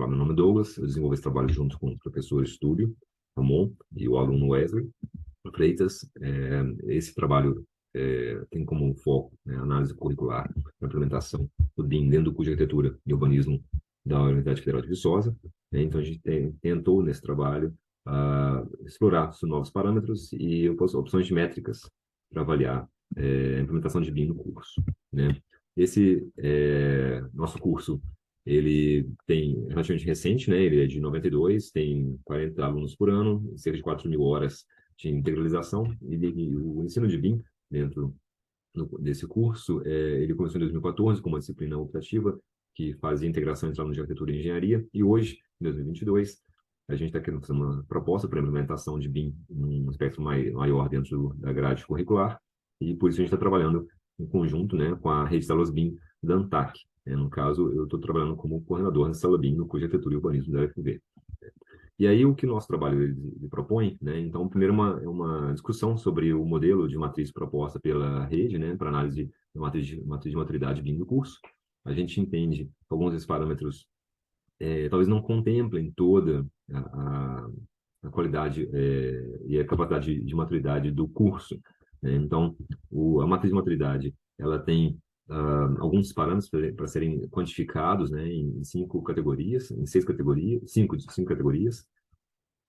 particular, meu nome é Douglas, eu desenvolvo esse trabalho junto com o professor Estúdio, Ramon, e o aluno Wesley Freitas. Esse trabalho tem como foco, né, a análise curricular para implementação do BIM dentro do curso de Arquitetura e Urbanismo da Universidade Federal de Viçosa. Né? Então, a gente tentou, nesse trabalho, explorar os novos parâmetros e opções de métricas para avaliar a implementação de BIM no curso. Né? Esse nosso curso, ele tem relativamente recente, né? Ele é de 92, tem 40 alunos por ano, cerca de 4.000 horas de integralização, e o ensino de BIM dentro desse curso, ele começou em 2014 com uma disciplina optativa que fazia integração entre alunos de arquitetura e engenharia, e hoje, em 2022, a gente está querendo fazer uma proposta para a implementação de BIM num aspecto maior dentro da grade curricular, e por isso a gente está trabalhando em conjunto, né, com a rede de salas BIM da ANTAC. No caso, eu estou trabalhando como coordenador da sala BIM no curso de arquitetura e urbanismo da UFV. E aí, o que o nosso trabalho ele propõe, né? Então, primeiro, uma discussão sobre o modelo de matriz proposta pela rede, né, para análise da matriz de maturidade BIM do curso. A gente entende que alguns desses parâmetros talvez não contemplem toda a qualidade e a capacidade de maturidade do curso. Né? Então, a matriz de maturidade, ela tem alguns parâmetros para serem quantificados, né, em 5 categorias, em 6 categorias, cinco categorias.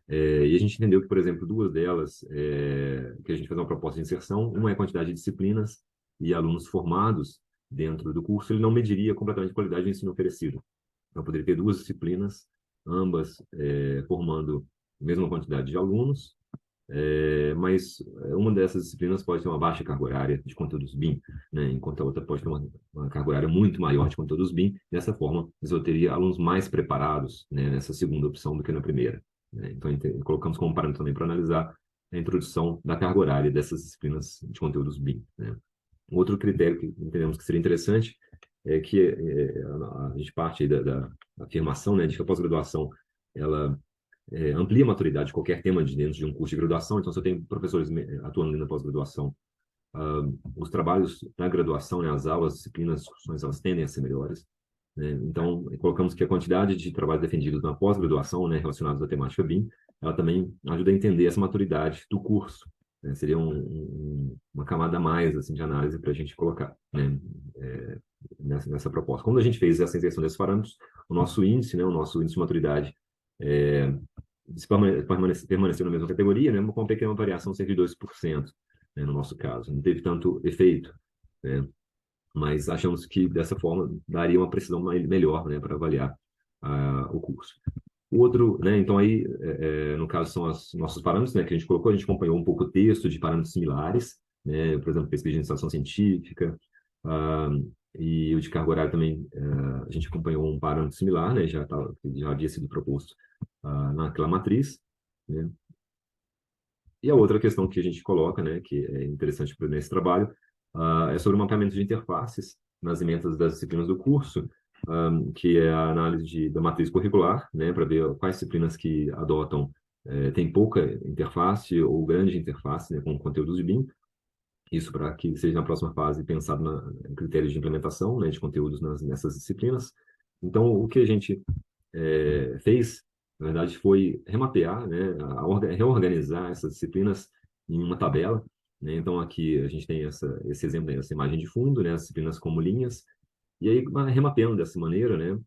E a gente entendeu que, por exemplo, duas delas, que a gente fez uma proposta de inserção, uma é a quantidade de disciplinas e alunos formados dentro do curso, ele não mediria completamente a qualidade do ensino oferecido. Então, poderia ter duas disciplinas, ambas formando a mesma quantidade de alunos, mas uma dessas disciplinas pode ter uma baixa carga horária de conteúdos BIM, né, enquanto a outra pode ter uma carga horária muito maior de conteúdos BIM. Dessa forma, eu teria alunos mais preparados, né, nessa segunda opção do que na primeira. Né? Então, colocamos como parâmetro também para analisar a introdução da carga horária dessas disciplinas de conteúdos BIM. Né? Outro critério que entendemos que seria interessante é que a gente parte aí da afirmação, né, de que a pós-graduação ela amplia a maturidade de qualquer tema dentro de um curso de graduação. Então, se eu tenho professores atuando na pós-graduação, os trabalhos na graduação, né, as aulas, as disciplinas, as discussões, elas tendem a ser melhores. Né? Então, colocamos que a quantidade de trabalhos defendidos na pós-graduação, né, relacionados à temática BIM, ela também ajuda a entender essa maturidade do curso. Né? Seria uma camada a mais assim, de análise para a gente colocar, né, nessa proposta. Quando a gente fez essa inserção desses parâmetros, o nosso índice, né, o nosso índice de maturidade, permaneceu na mesma categoria, né, com uma pequena variação, cerca de 2%, né, no nosso caso. Não teve tanto efeito, né, mas achamos que dessa forma daria uma precisão melhor, né, para avaliar o curso. O outro, né, então aí, no caso, são os nossos parâmetros, né, que a gente colocou. A gente acompanhou um pouco o texto de parâmetros similares, né, por exemplo, pesquisa de iniciação científica, e o de carga horária também, a gente acompanhou um parâmetro similar, né, já havia sido proposto naquela matriz. Né. E a outra questão que a gente coloca, né, que é interessante nesse trabalho, é sobre o mapeamento de interfaces nas emendas das disciplinas do curso, que é a análise da matriz curricular, né, para ver quais disciplinas que adotam, tem pouca interface ou grande interface, né, com conteúdos de BIM. Isso para que seja na próxima fase pensado em critérios de implementação, né, de conteúdos nessas disciplinas. Então, o que a gente fez, na verdade, foi remapear, né, reorganizar essas disciplinas em uma tabela. Né? Então, aqui a gente tem esse exemplo, essa imagem de fundo, né, as disciplinas como linhas, e aí, remapeando dessa maneira, né,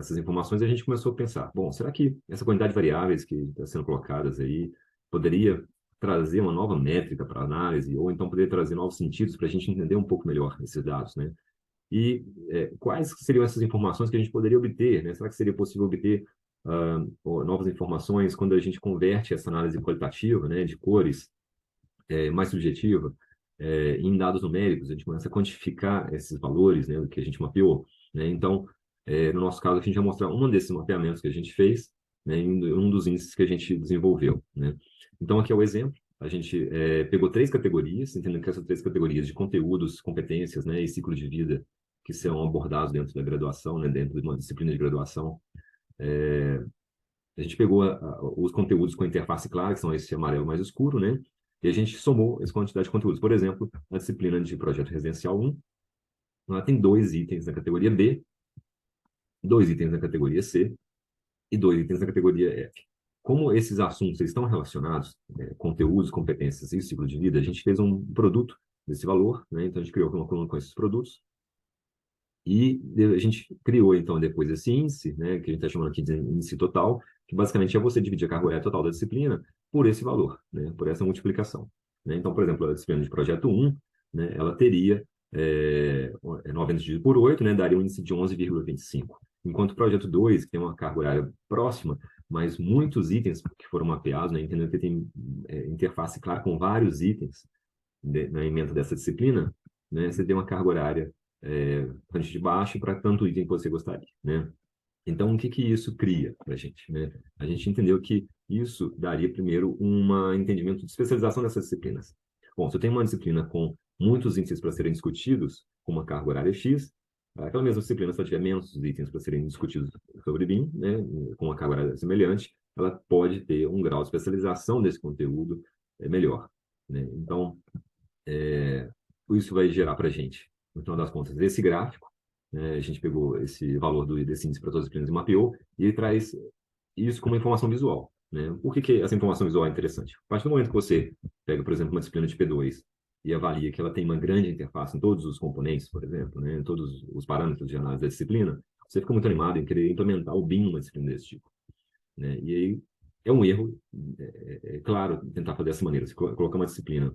essas informações, a gente começou a pensar, bom, será que essa quantidade de variáveis que está sendo colocadas aí poderia trazer uma nova métrica para análise, ou então poderia trazer novos sentidos para a gente entender um pouco melhor esses dados, né? E quais seriam essas informações que a gente poderia obter, né? Será que seria possível obter novas informações quando a gente converte essa análise qualitativa, né, de cores, mais subjetiva, em dados numéricos? A gente começa a quantificar esses valores, né, do que a gente mapeou. Né? Então, no nosso caso, a gente vai mostrar um desses mapeamentos que a gente fez, né, em um dos índices que a gente desenvolveu. Né? Então, aqui é o exemplo. A gente pegou 3 categorias, entendendo que essas 3 categorias de conteúdos, competências, né, e ciclo de vida que são abordados dentro da graduação, né, dentro de uma disciplina de graduação. A gente pegou os conteúdos com interface clara, que são esse amarelo mais escuro, né, e a gente somou essa quantidade de conteúdos. Por exemplo, na disciplina de projeto residencial 1, ela tem 2 itens na categoria B, 2 itens na categoria C e 2 itens na categoria F. Como esses assuntos eles estão relacionados, conteúdos, competências e ciclo de vida, a gente fez um produto desse valor, né? Então a gente criou uma coluna com esses produtos e a gente criou, então, depois esse índice, né, que a gente está chamando aqui de índice total, que basicamente é você dividir a carga horária total da disciplina por esse valor, né, por essa multiplicação. Né? Então, por exemplo, a disciplina de projeto 1, né, ela teria 90 dividido por 8, né, daria um índice de 11,25. Enquanto o projeto 2, que tem uma carga horária próxima, mas muitos itens que foram mapeados, né, entendendo que tem interface, claro, com vários itens na ementa dessa disciplina, né, você tem uma carga horária bastante de baixo para tanto item que você gostaria, né? Então, o que que isso cria para a gente, né? A gente entendeu que isso daria, primeiro, um entendimento de especialização dessas disciplinas. Bom, se eu tenho uma disciplina com muitos itens para serem discutidos, com uma carga horária X, aquela mesma disciplina, se ela tiver menos itens para serem discutidos sobre BIM, né, com uma carga horária semelhante, ela pode ter um grau de especialização desse conteúdo melhor, né? Então, isso vai gerar para a gente, no final das contas, esse gráfico, né? A gente pegou esse valor desse índice para todas as disciplinas e mapeou, e ele traz isso como informação visual, né? Por que que essa informação visual é interessante? A partir do momento que você pega, por exemplo, uma disciplina de P2 e avalia que ela tem uma grande interface em todos os componentes, por exemplo, né? Em todos os parâmetros de análise da disciplina, você fica muito animado em querer implementar o BIM numa disciplina desse tipo, né? E aí é um erro, claro, tentar fazer dessa maneira. Você colocar uma disciplina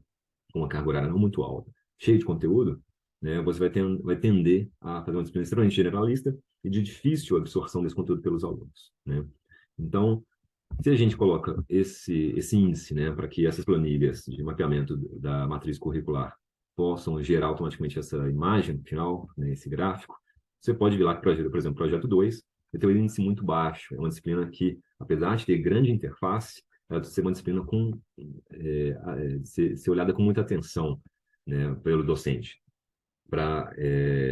com uma carga horária não muito alta, cheia de conteúdo, né, você vai tender a fazer uma disciplina extremamente generalista e de difícil absorção desse conteúdo pelos alunos, né? Então, se a gente coloca esse índice, né, para que essas planilhas de mapeamento da matriz curricular possam gerar automaticamente essa imagem final, né, esse gráfico, você pode ver lá que, por exemplo, projeto 2, ele tem um índice muito baixo. É uma disciplina que, apesar de ter grande interface, ela deve ser uma disciplina ser olhada com muita atenção, né, pelo docente, para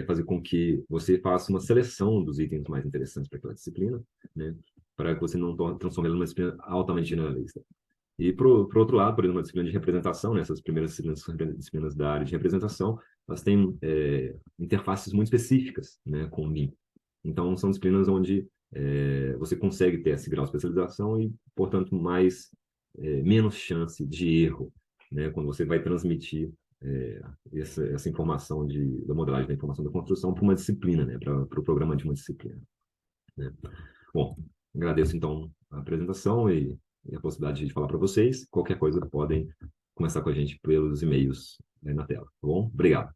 fazer com que você faça uma seleção dos itens mais interessantes para aquela disciplina, né, para que você não transforme ela numa disciplina altamente generalista. E, por outro lado, por exemplo, uma disciplina de representação, né, essas primeiras disciplinas da área de representação, elas têm interfaces muito específicas, né, com o BIM. Então, são disciplinas onde você consegue ter esse grau de especialização e, portanto, menos chance de erro, né, quando você vai transmitir essa informação da modelagem da informação da construção para uma disciplina, né, para o programa de uma disciplina, né. Bom, agradeço, então, a apresentação e a possibilidade de falar para vocês. Qualquer coisa, podem conversar com a gente pelos e-mails na tela, tá bom? Obrigado.